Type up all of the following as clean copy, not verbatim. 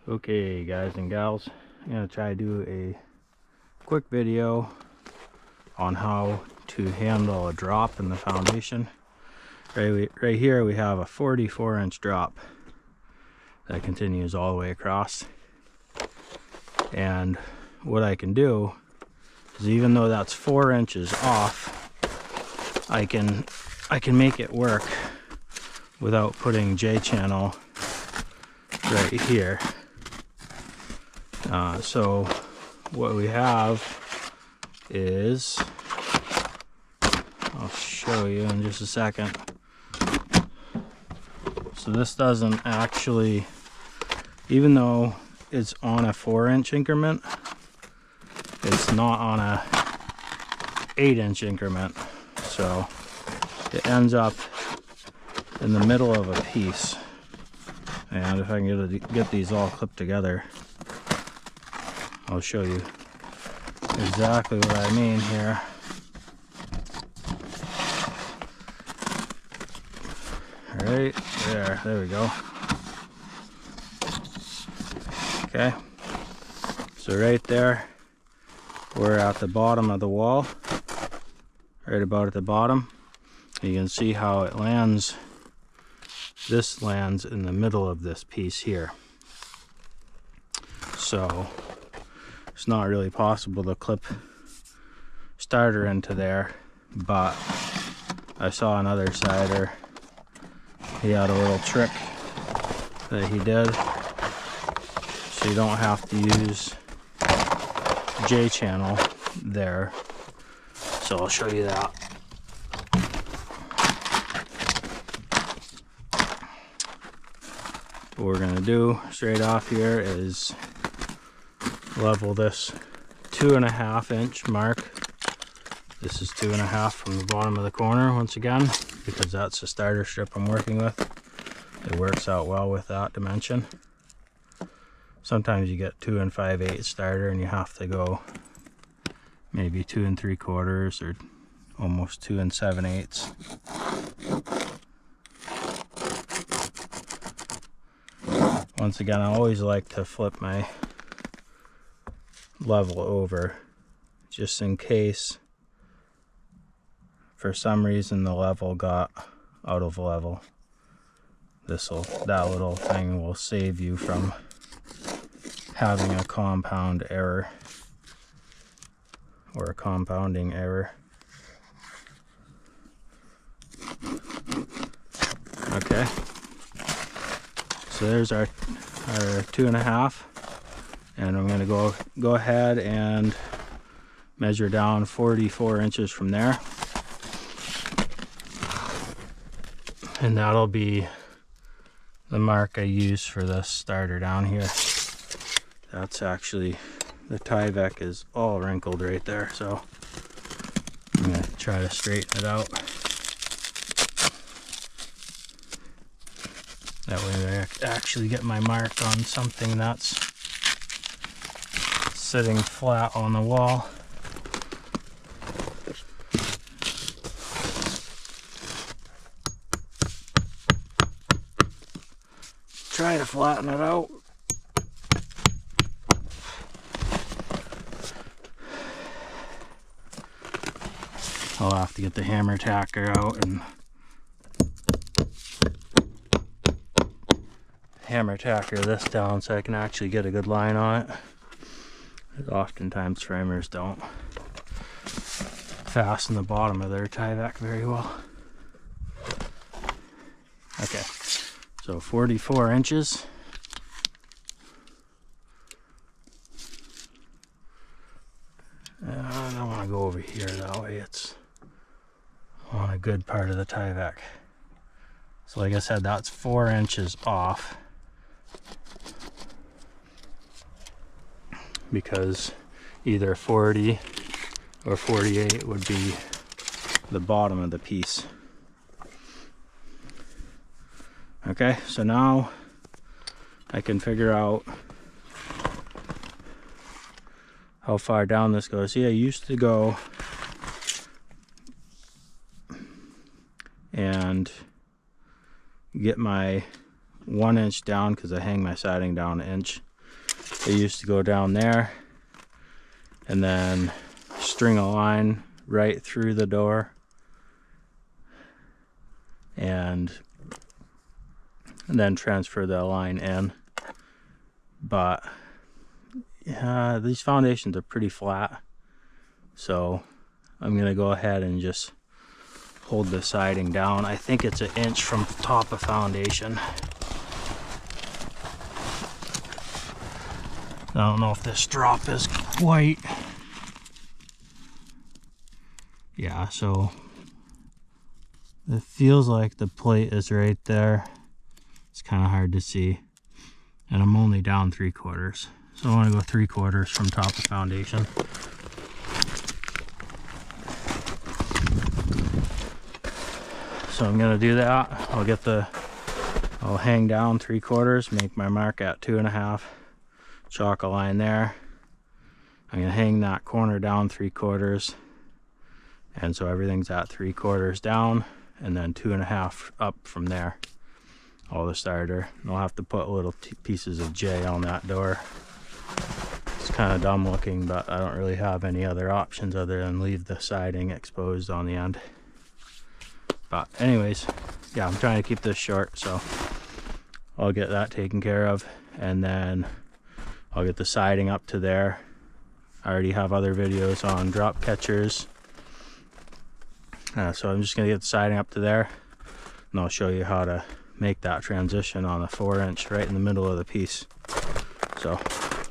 Okay guys and gals, I'm going to try to do a quick video on how to handle a drop in the foundation. Right here we have a 44-inch drop that continues all the way across. And what I can do is, even though that's 4 inches off, I can make it work without putting J-channel right here. So what we have is, I'll show you in just a second. So this doesn't actually, even though it's on a 4-inch increment, it's not on a 8-inch increment. So it ends up in the middle of a piece. And if I can get these all clipped together, I'll show you exactly what I mean here. Right there we go. Okay, so right there, we're at the bottom of the wall, right about at the bottom. You can see how it lands. This lands in the middle of this piece here. So it's not really possible to clip starter into there, but I saw another sider, he had a little trick that he did, so you don't have to use J-channel there. So I'll show you that. What we're gonna do straight off here is level this 2.5 inch mark. This is 2.5 from the bottom of the corner once again, because that's the starter strip I'm working with. It works out well with that dimension. Sometimes you get 2 5/8 starter and you have to go maybe 2 3/4 or almost 2 7/8. Once again, I always like to flip my level over, just in case for some reason the level got out of level. That little thing will save you from having a compound error or a compounding error. Okay, so there's our 2.5, and I'm going to go ahead and measure down 44 inches from there, and that'll be the mark I use for the starter down here. That's actually, the Tyvek is all wrinkled right there, so I'm going to try to straighten it out. That way I actually get my mark on something that's sitting flat on the wall. Try to flatten it out. I'll have to get the hammer tacker out and hammer tacker this down so I can actually get a good line on it. Oftentimes framers don't fasten the bottom of their Tyvek very well. Okay, so 44 inches. I don't want to go over here, that way it's on a good part of the Tyvek. So like I said, that's 4 inches off, because either 40 or 48 would be the bottom of the piece. Okay, so now I can figure out how far down this goes. See, I used to go and get my 1 inch down, because I hang my siding down 1 inch. It used to go down there and then string a line right through the door and then transfer the line in. But these foundations are pretty flat, so I'm gonna go ahead and just hold the siding down. I think it's 1 inch from top of foundation. I don't know if this drop is quite, yeah, so it feels like the plate is right there. It's kind of hard to see, and I'm only down 3/4, so I want to go 3/4 from top of foundation. So I'm gonna do that. I'll hang down 3/4, make my mark at 2.5, chalk a line there. I'm gonna hang that corner down 3/4, and so everything's at 3/4 down, and then 2.5 up from there. All the starter. And I'll have to put little pieces of J on that door. It's kind of dumb looking, but I don't really have any other options other than leave the siding exposed on the end. But anyways, yeah, I'm trying to keep this short, so I'll get that taken care of, and then I'll get the siding up to there. I already have other videos on drop catchers, so I'm just gonna get the siding up to there, and I'll show you how to make that transition on a 4-inch right in the middle of the piece. So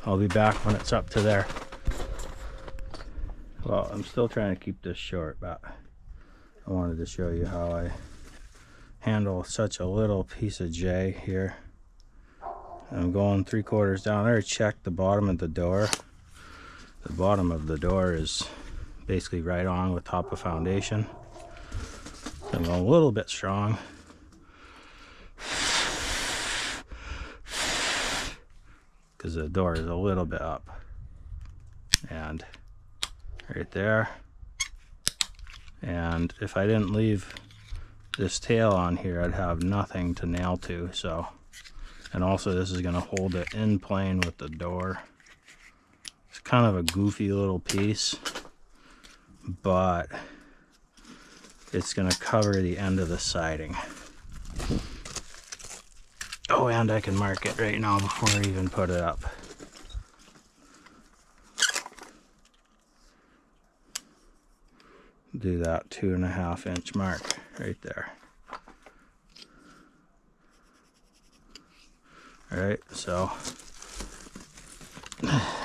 I'll be back when it's up to there. Well, I'm still trying to keep this short, but I wanted to show you how I handle such a little piece of J here. I'm going 3/4 down. I already checked the bottom of the door. The bottom of the door is basically right on with top of foundation. I'm going a little bit strong. Because the door is a little bit up. And right there. And if I didn't leave this tail on here, I'd have nothing to nail to. So, and also this is going to hold it in plane with the door. It's kind of a goofy little piece, but it's going to cover the end of the siding. Oh, and I can mark it right now before I even put it up. Do that 2.5 inch mark right there. Alright, so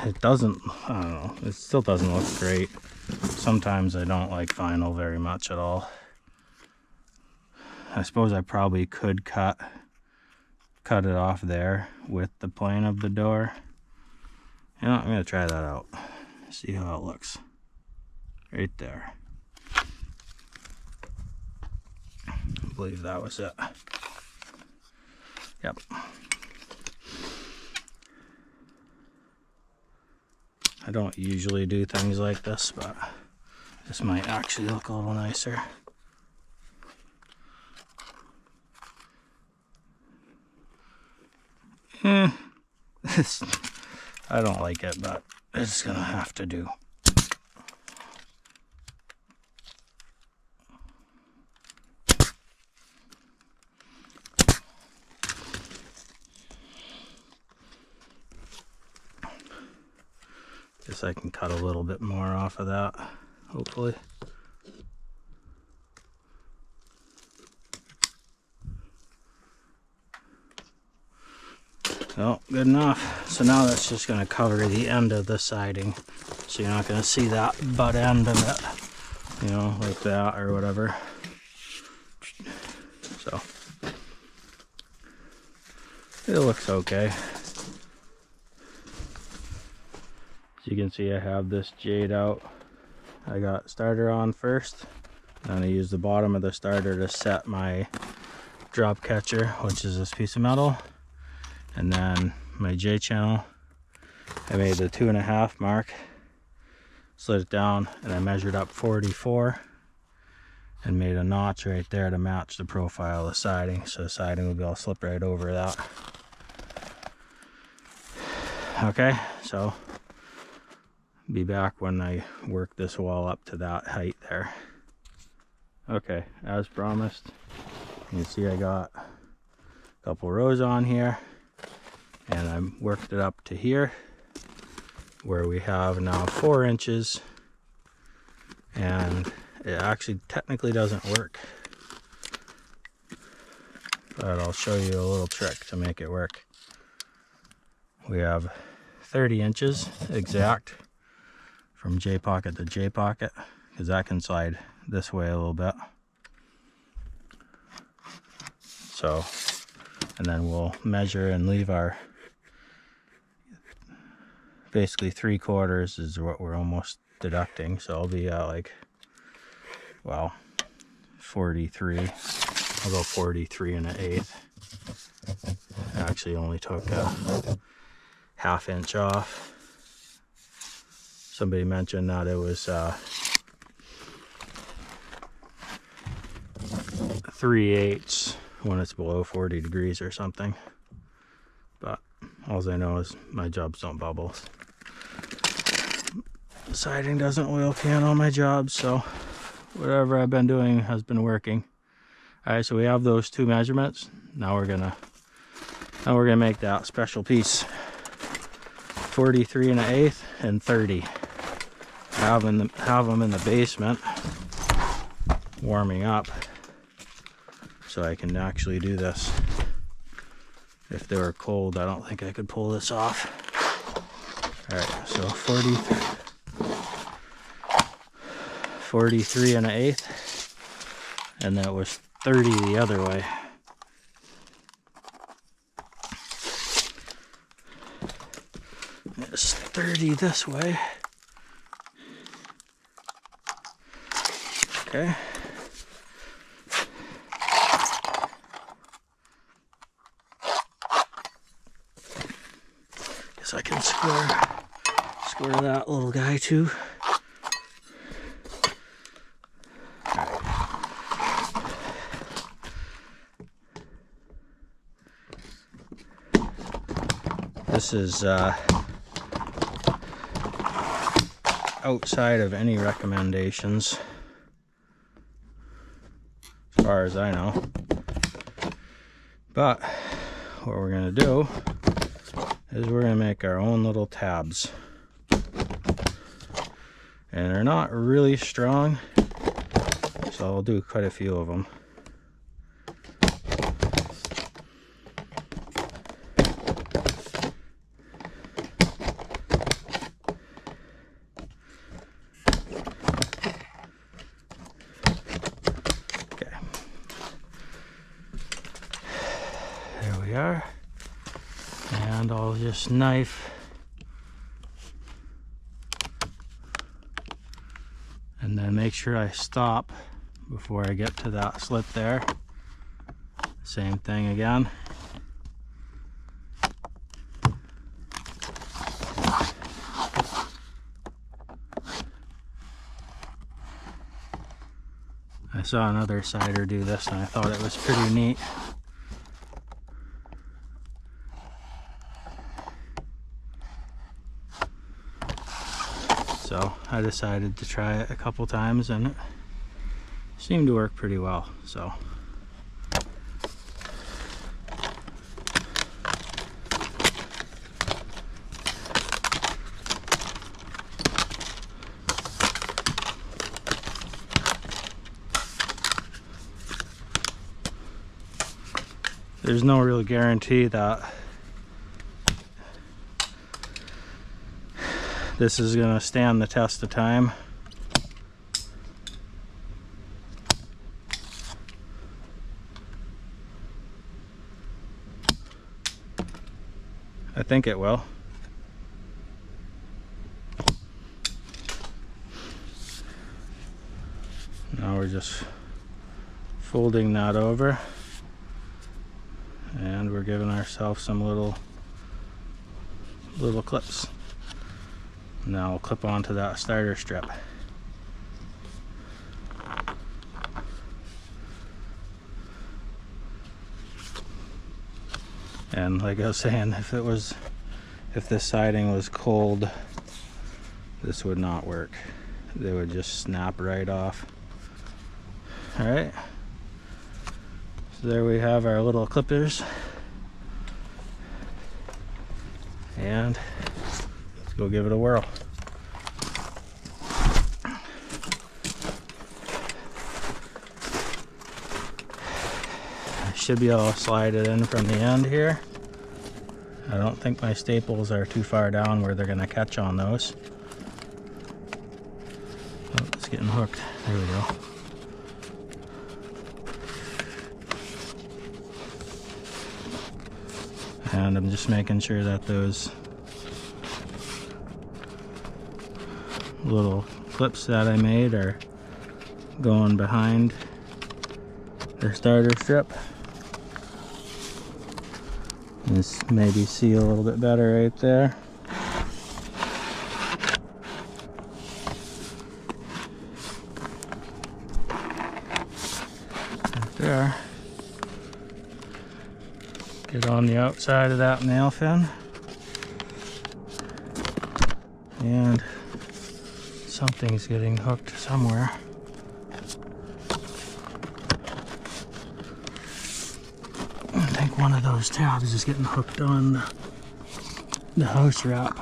it doesn't, I don't know, it still doesn't look great. Sometimes I don't like vinyl very much at all. I suppose I probably could cut it off there with the plane of the door. You know, I'm gonna try that out, see how it looks right there. I believe that was it. Yep. I don't usually do things like this, but this might actually look a little nicer. I don't like it, but it's gonna have to do. Guess I can cut a little bit more off of that, hopefully. Oh, good enough. So now that's just going to cover the end of the siding, so you're not going to see that butt end of it, you know, like that or whatever. So it looks okay. As you can see, I have this jade out. I got starter on first, and I use the bottom of the starter to set my drop catcher, which is this piece of metal. And then my J channel, I made the 2.5 mark, slid it down, and I measured up 44 and made a notch right there to match the profile of the siding, so the siding will be able to slip right over that. Okay, so be back when I work this wall up to that height there. Okay, as promised, you can see I got a couple rows on here, and I worked it up to here where we have now 4 inches, and it actually technically doesn't work, but I'll show you a little trick to make it work. We have 30 inches exact from J pocket to J pocket, because that can slide this way a little bit. So, and then we'll measure and leave our, basically 3/4 is what we're almost deducting. So I'll be at like, well, 43. I'll go 43 1/8. Actually only took a 1/2 inch off. Somebody mentioned that it was 3/8 when it's below 40 degrees or something. But all I know is my jobs don't bubble. Siding doesn't oil can on my job, so whatever I've been doing has been working. Alright, so we have those 2 measurements. Now we're gonna make that special piece. 43 1/8 and 30. Have them in the basement warming up, so I can actually do this. If they were cold, I don't think I could pull this off. Alright, so 43 1/8, and that was 30 the other way. It's 30 this way. Okay. Guess I can square that little guy too. This is outside of any recommendations, as far as I know. But what we're going to do is we're going to make our own little tabs. And they're not really strong, so I'll do quite a few of them. Are, and I'll just knife and then make sure I stop before I get to that slit there. Same thing again. I saw another cider do this and I thought it was pretty neat. So I decided to try it a couple times and it seemed to work pretty well. So there's no real guarantee that this is going to stand the test of time. I think it will. Now we're just folding that over, and we're giving ourselves some little clips. Now I'll clip onto that starter strip. And like I was saying, if if this siding was cold, this would not work. They would just snap right off. All right, so there we have our little clippers, and let's go give it a whirl. I should be able to slide it in from the end here. I don't think my staples are too far down where they're gonna catch on those. Oh, it's getting hooked. There we go. And I'm just making sure that those little clips that I made are going behind the starter strip. Just maybe see a little bit better right there. Right there. Get on the outside of that nail fin. And something's getting hooked somewhere. I think one of those tabs is getting hooked on the house wrap.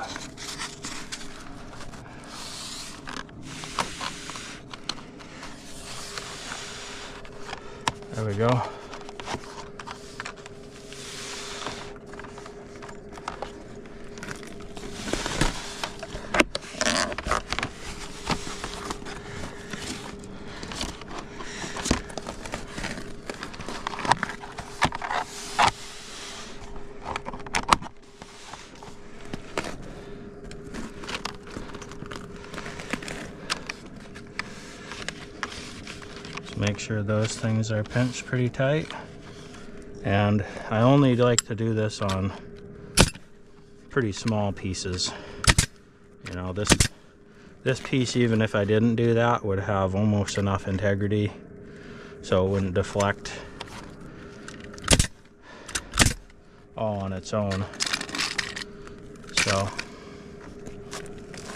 There we go. Make sure those things are pinched pretty tight, and I only like to do this on pretty small pieces. You know, this piece, even if I didn't do that, would have almost enough integrity so it wouldn't deflect all on its own. So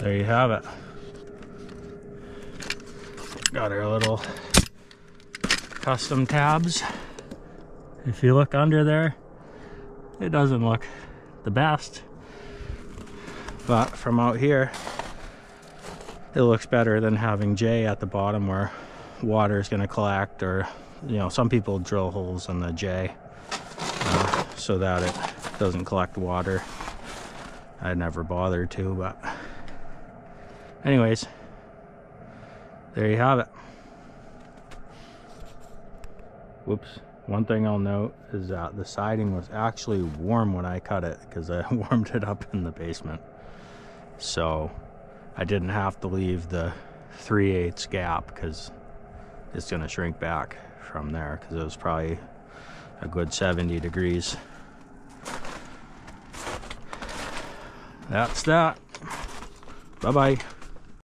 there you have it. Got our little custom tabs. If you look under there, it doesn't look the best, but from out here it looks better than having J at the bottom where water is going to collect, or you know, some people drill holes in the J so that it doesn't collect water. I never bothered to, but anyways, there you have it. Whoops. One thing I'll note is that the siding was actually warm when I cut it because I warmed it up in the basement. So I didn't have to leave the 3/8 gap because it's going to shrink back from there because it was probably a good 70 degrees. That's that. Bye-bye.